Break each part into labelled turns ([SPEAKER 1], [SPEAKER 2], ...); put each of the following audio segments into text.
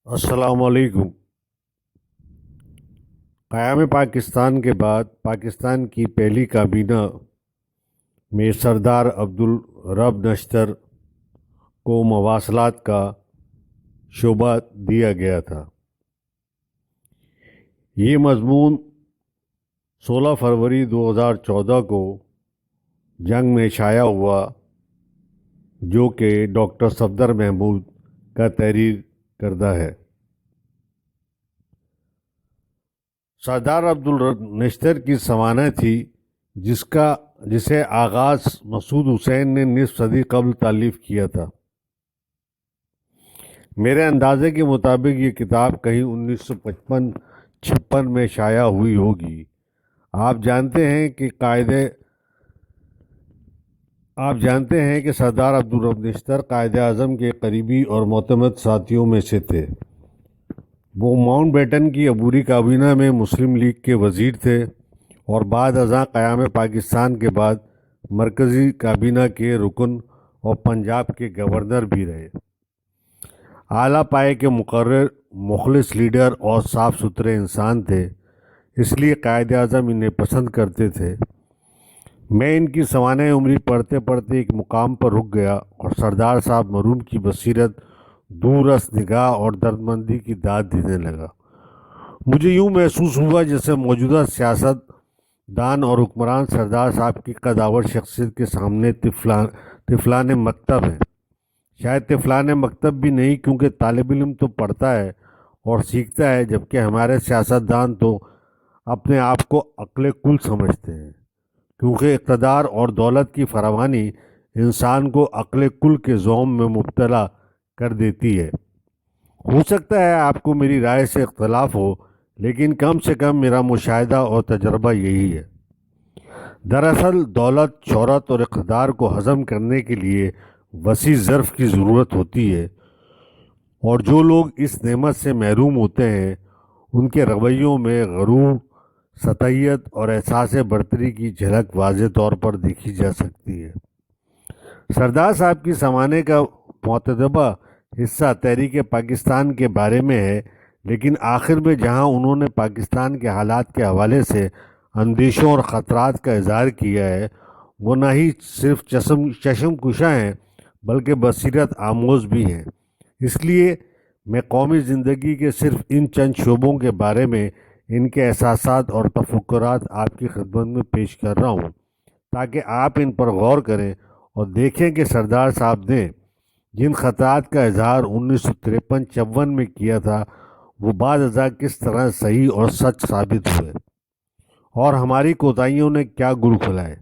[SPEAKER 1] السلام علیکم۔ قیام پاکستان کے بعد پاکستان کی پہلی کابینہ میں سردار عبدالرب نشتر کو مواصلات کا شعبہ دیا گیا تھا۔ یہ مضمون 16 فروری 2014 کو جنگ میں شائع ہوا، جو کہ ڈاکٹر صفدر محمود کا تحریر کردہ ہے۔ سردار عبدالرب نشتر کی سوانح تھی جسے آغاز مسعود حسین نے نصف صدی قبل تالیف کیا تھا۔ میرے اندازے کے مطابق یہ کتاب کہیں 1955-56 میں شائع ہوئی ہوگی۔ آپ جانتے ہیں کہ سردار عبدالرب نشتر قائد اعظم کے قریبی اور معتمد ساتھیوں میں سے تھے۔ وہ ماؤنٹ بیٹن کی عبوری کابینہ میں مسلم لیگ کے وزیر تھے اور بعد ازاں قیام پاکستان کے بعد مرکزی کابینہ کے رکن اور پنجاب کے گورنر بھی رہے۔ اعلیٰ پائے کے مقرر، مخلص لیڈر اور صاف ستھرے انسان تھے، اس لیے قائد اعظم انہیں پسند کرتے تھے۔ میں ان کی سوانح عمری پڑھتے پڑھتے ایک مقام پر رک گیا اور سردار صاحب مرحوم کی بصیرت، دورس نگاہ اور دردمندی کی داد دینے لگا۔ مجھے یوں محسوس ہوا جیسے موجودہ سیاست دان اور حکمران سردار صاحب کی قداور شخصیت کے سامنے طفلان مکتب ہیں۔ شاید طفلان مکتب بھی نہیں، کیونکہ طالب علم تو پڑھتا ہے اور سیکھتا ہے، جبکہ ہمارے سیاست دان تو اپنے آپ کو عقل کل سمجھتے ہیں، کیونکہ اقتدار اور دولت کی فراوانی انسان کو عقل کل کے زوم میں مبتلا کر دیتی ہے۔ ہو سکتا ہے آپ کو میری رائے سے اختلاف ہو، لیکن کم سے کم میرا مشاہدہ اور تجربہ یہی ہے۔ دراصل دولت، شہرت اور اقتدار کو ہضم کرنے کے لیے وسیع ظرف کی ضرورت ہوتی ہے، اور جو لوگ اس نعمت سے محروم ہوتے ہیں ان کے رویوں میں غرور، سطحیت اور احساس برتری کی جھلک واضح طور پر دیکھی جا سکتی ہے۔ سردار صاحب کی سوانح کا متدبہ حصہ تحریک پاکستان کے بارے میں ہے، لیکن آخر میں جہاں انہوں نے پاکستان کے حالات کے حوالے سے اندیشوں اور خطرات کا اظہار کیا ہے، وہ نہ ہی صرف چشم کشا ہیں بلکہ بصیرت آموز بھی ہیں۔ اس لیے میں قومی زندگی کے صرف ان چند شعبوں کے بارے میں ان کے احساسات اور تفکرات آپ کی خدمت میں پیش کر رہا ہوں، تاکہ آپ ان پر غور کریں اور دیکھیں کہ سردار صاحب نے جن خطرات کا اظہار 1953-54 میں کیا تھا، وہ بعد ازاں کس طرح صحیح اور سچ ثابت ہوئے، اور ہماری کوتاہیوں نے کیا گل کھلائے۔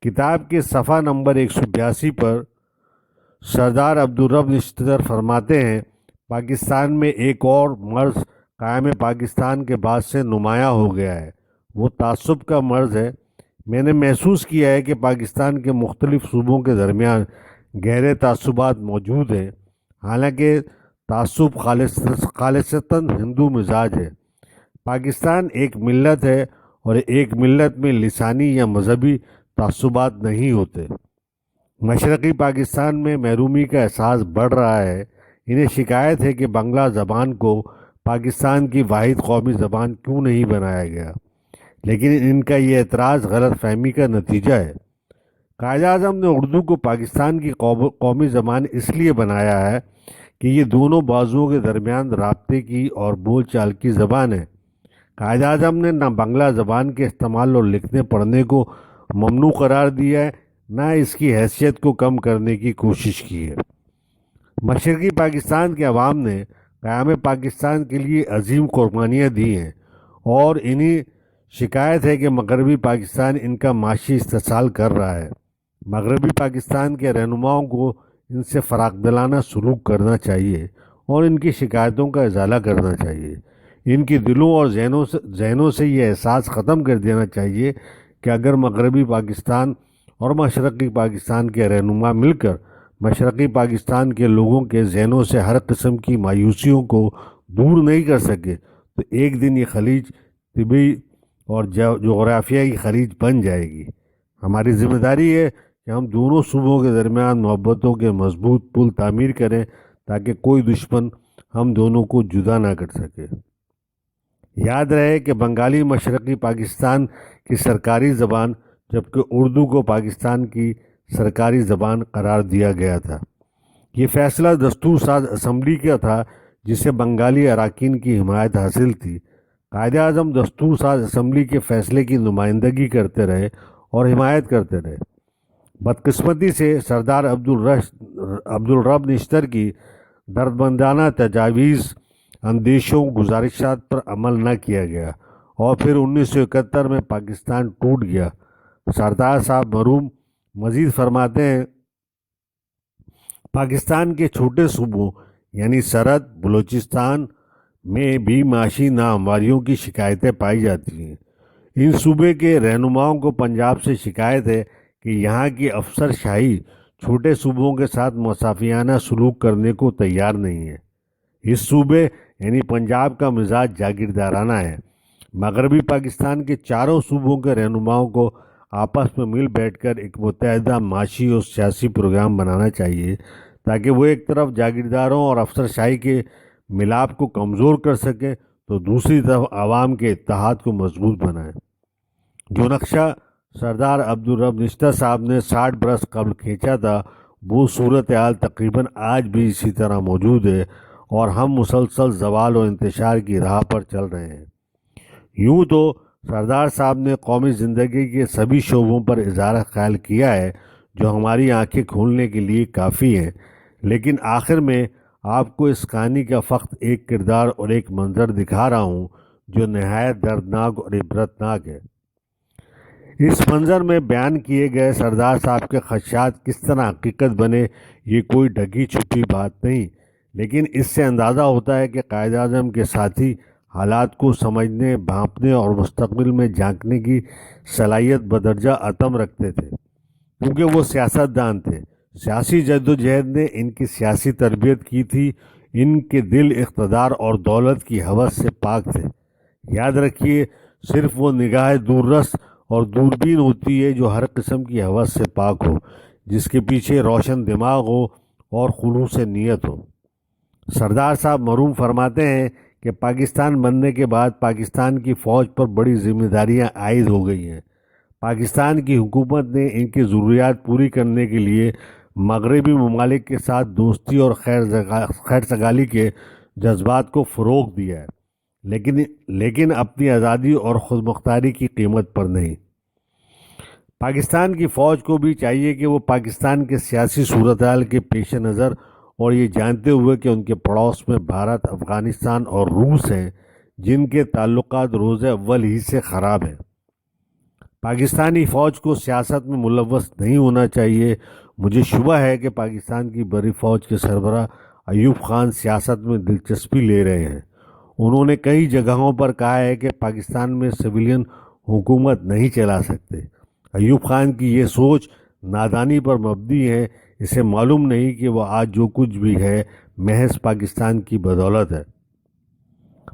[SPEAKER 1] کتاب کے صفحہ نمبر 182 پر سردار عبدالرب نشتر فرماتے ہیں، پاکستان میں ایک اور مرض قیام پاکستان کے بعد سے نمایاں ہو گیا ہے، وہ تعصب کا مرض ہے۔ میں نے محسوس کیا ہے کہ پاکستان کے مختلف صوبوں کے درمیان گہرے تعصبات موجود ہیں، حالانکہ تعصب خالصتاً ہندو مزاج ہے۔ پاکستان ایک ملت ہے، اور ایک ملت میں لسانی یا مذہبی تعصبات نہیں ہوتے۔ مشرقی پاکستان میں محرومی کا احساس بڑھ رہا ہے۔ انہیں شکایت ہے کہ بنگلہ زبان کو پاکستان کی واحد قومی زبان کیوں نہیں بنایا گیا، لیکن ان کا یہ اعتراض غلط فہمی کا نتیجہ ہے۔ قائد اعظم نے اردو کو پاکستان کی قومی زبان اس لیے بنایا ہے کہ یہ دونوں بازوؤں کے درمیان رابطے کی اور بول چال کی زبان ہے۔ قائد اعظم نے نہ بنگلہ زبان کے استعمال اور لکھنے پڑھنے کو ممنوع قرار دیا ہے، نہ اس کی حیثیت کو کم کرنے کی کوشش کی ہے۔ مشرقی پاکستان کے عوام نے قیام پاکستان کے لیے عظیم قربانیاں دی ہیں، اور انہیں شکایت ہے کہ مغربی پاکستان ان کا معاشی استحصال کر رہا ہے۔ مغربی پاکستان کے رہنماؤں کو ان سے فراخ دلانہ سلوک کرنا چاہیے اور ان کی شکایتوں کا ازالہ کرنا چاہیے۔ ان کی دلوں اور ذہنوں سے یہ احساس ختم کر دینا چاہیے کہ اگر مغربی پاکستان اور مشرقی پاکستان کے رہنما مل کر مشرقی پاکستان کے لوگوں کے ذہنوں سے ہر قسم کی مایوسیوں کو دور نہیں کر سکے تو ایک دن یہ خلیج طبی اور جغرافیائی خلیج بن جائے گی۔ ہماری ذمہ داری ہے کہ ہم دونوں صوبوں کے درمیان محبتوں کے مضبوط پل تعمیر کریں، تاکہ کوئی دشمن ہم دونوں کو جدا نہ کر سکے۔ یاد رہے کہ بنگالی مشرقی پاکستان کی سرکاری زبان جبکہ اردو کو پاکستان کی سرکاری زبان قرار دیا گیا تھا۔ یہ فیصلہ دستور ساز اسمبلی کا تھا جسے بنگالی اراکین کی حمایت حاصل تھی۔ قائد اعظم دستور ساز اسمبلی کے فیصلے کی نمائندگی کرتے رہے اور حمایت کرتے رہے۔ بدقسمتی سے سردار عبدالرب نشتر کی دردمندانہ تجاویز اندیشوں گزارشات پر عمل نہ کیا گیا اور پھر 1971 میں پاکستان ٹوٹ گیا۔ سردار صاحب مرحوم مزید فرماتے ہیں، پاکستان کے چھوٹے صوبوں یعنی سرحد بلوچستان میں بھی معاشی ناہمواریوں کی شکایتیں پائی جاتی ہیں۔ ان صوبے کے رہنماؤں کو پنجاب سے شکایت ہے کہ یہاں کی افسر شاہی چھوٹے صوبوں کے ساتھ مصافیانہ سلوک کرنے کو تیار نہیں ہے۔ اس صوبے یعنی پنجاب کا مزاج جاگیردارانہ ہے۔ مغربی پاکستان کے چاروں صوبوں کے رہنماؤں کو آپس میں مل بیٹھ کر ایک متحدہ معاشی اور سیاسی پروگرام بنانا چاہیے تاکہ وہ ایک طرف جاگیرداروں اور افسر شاہی کے ملاپ کو کمزور کر سکے تو دوسری طرف عوام کے اتحاد کو مضبوط بنائیں۔ جو نقشہ سردار عبدالرب نشتر صاحب نے 60 برس قبل کھینچا تھا وہ صورتحال تقریباً آج بھی اسی طرح موجود ہے اور ہم مسلسل زوال و انتشار کی راہ پر چل رہے ہیں۔ یوں تو سردار صاحب نے قومی زندگی کے سبھی شعبوں پر اظہار خیال کیا ہے جو ہماری آنکھیں کھولنے کے لیے کافی ہیں، لیکن آخر میں آپ کو اس کہانی کا فقط ایک کردار اور ایک منظر دکھا رہا ہوں جو نہایت دردناک اور عبرتناک ہے۔ اس منظر میں بیان کیے گئے سردار صاحب کے خدشات کس طرح حقیقت بنے یہ کوئی ڈھکی چھپی بات نہیں، لیکن اس سے اندازہ ہوتا ہے کہ قائد اعظم کے ساتھی حالات کو سمجھنے، بھانپنے اور مستقبل میں جھانکنے کی صلاحیت بدرجہ عدم رکھتے تھے، کیونکہ وہ سیاستدان تھے۔ سیاسی جدوجہد نے ان کی سیاسی تربیت کی تھی، ان کے دل اقتدار اور دولت کی ہوس سے پاک تھے۔ یاد رکھیے، صرف وہ نگاہ دوررس اور دوربین ہوتی ہے جو ہر قسم کی ہوس سے پاک ہو، جس کے پیچھے روشن دماغ ہو اور خلوص نیت ہو۔ سردار صاحب مرحوم فرماتے ہیں کہ پاکستان بننے کے بعد پاکستان کی فوج پر بڑی ذمہ داریاں عائد ہو گئی ہیں۔ پاکستان کی حکومت نے ان کی ضروریات پوری کرنے کے لیے مغربی ممالک کے ساتھ دوستی اور خیر سگالی کے جذبات کو فروغ دیا ہے، لیکن اپنی آزادی اور خود مختاری کی قیمت پر نہیں۔ پاکستان کی فوج کو بھی چاہیے کہ وہ پاکستان کے سیاسی صورتحال کے پیش نظر اور یہ جانتے ہوئے کہ ان کے پڑوس میں بھارت، افغانستان اور روس ہیں جن کے تعلقات روز اول ہی سے خراب ہیں، پاکستانی فوج کو سیاست میں ملوث نہیں ہونا چاہیے۔ مجھے شبہ ہے کہ پاکستان کی بڑی فوج کے سربراہ ایوب خان سیاست میں دلچسپی لے رہے ہیں۔ انہوں نے کئی جگہوں پر کہا ہے کہ پاکستان میں سویلین حکومت نہیں چلا سکتے۔ ایوب خان کی یہ سوچ نادانی پر مبنی ہے۔ اسے معلوم نہیں کہ وہ آج جو کچھ بھی ہے محض پاکستان کی بدولت ہے۔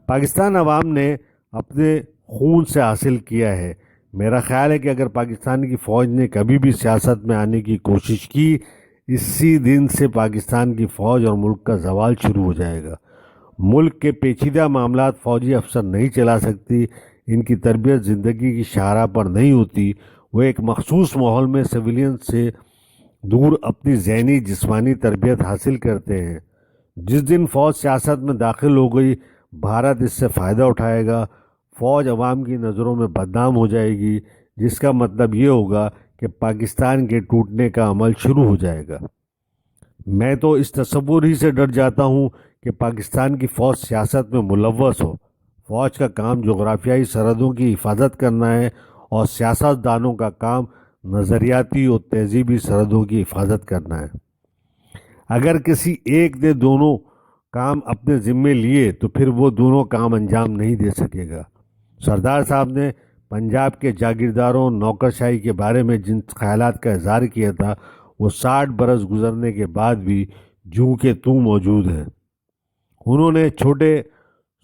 [SPEAKER 1] پاکستان عوام نے اپنے خون سے حاصل کیا ہے۔ میرا خیال ہے کہ اگر پاکستان کی فوج نے کبھی بھی سیاست میں آنے کی کوشش کی، اسی دن سے پاکستان کی فوج اور ملک کا زوال شروع ہو جائے گا۔ ملک کے پیچیدہ معاملات فوجی افسر نہیں چلا سکتی، ان کی تربیت زندگی کی شاہراہ پر نہیں ہوتی۔ وہ ایک مخصوص ماحول میں سویلین سے دور اپنی ذہنی جسمانی تربیت حاصل کرتے ہیں۔ جس دن فوج سیاست میں داخل ہو گئی، بھارت اس سے فائدہ اٹھائے گا۔ فوج عوام کی نظروں میں بدنام ہو جائے گی، جس کا مطلب یہ ہوگا کہ پاکستان کے ٹوٹنے کا عمل شروع ہو جائے گا۔ میں تو اس تصور ہی سے ڈر جاتا ہوں کہ پاکستان کی فوج سیاست میں ملوث ہو۔ فوج کا کام جغرافیائی سرحدوں کی حفاظت کرنا ہے اور سیاست دانوں کا کام نظریاتی اور تہذیبی سرحدوں کی حفاظت کرنا ہے۔ اگر کسی ایک نے دونوں کام اپنے ذمے لیے تو پھر وہ دونوں کام انجام نہیں دے سکے گا۔ سردار صاحب نے پنجاب کے جاگیرداروں نوکرشاہی کے بارے میں جن خیالات کا اظہار کیا تھا وہ 60 برس گزرنے کے بعد بھی جوں کہ توں موجود ہیں۔ انہوں نے چھوٹے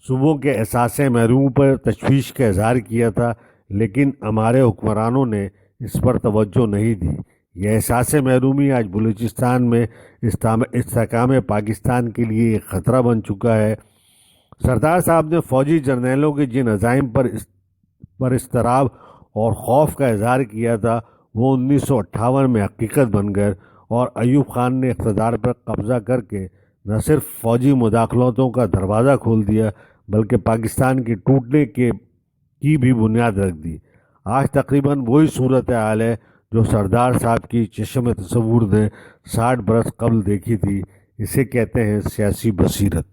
[SPEAKER 1] صوبوں کے احساس محرومی پر تشویش کا اظہار کیا تھا، لیکن ہمارے حکمرانوں نے اس پر توجہ نہیں دی۔ یہ احساس محرومی آج بلوچستان میں استحکام پاکستان کے لیے ایک خطرہ بن چکا ہے۔ سردار صاحب نے فوجی جرنیلوں کے جن عزائم پر اضطراب اور خوف کا اظہار کیا تھا وہ 1958 میں حقیقت بن گئے، اور ایوب خان نے اقتدار پر قبضہ کر کے نہ صرف فوجی مداخلتوں کا دروازہ کھول دیا بلکہ پاکستان کے ٹوٹنے کی بھی بنیاد رکھ دی۔ آج تقریباً وہی صورتحال ہے جو سردار صاحب کی چشم تصور نے 60 برس قبل دیکھی تھی۔ اسے کہتے ہیں سیاسی بصیرت۔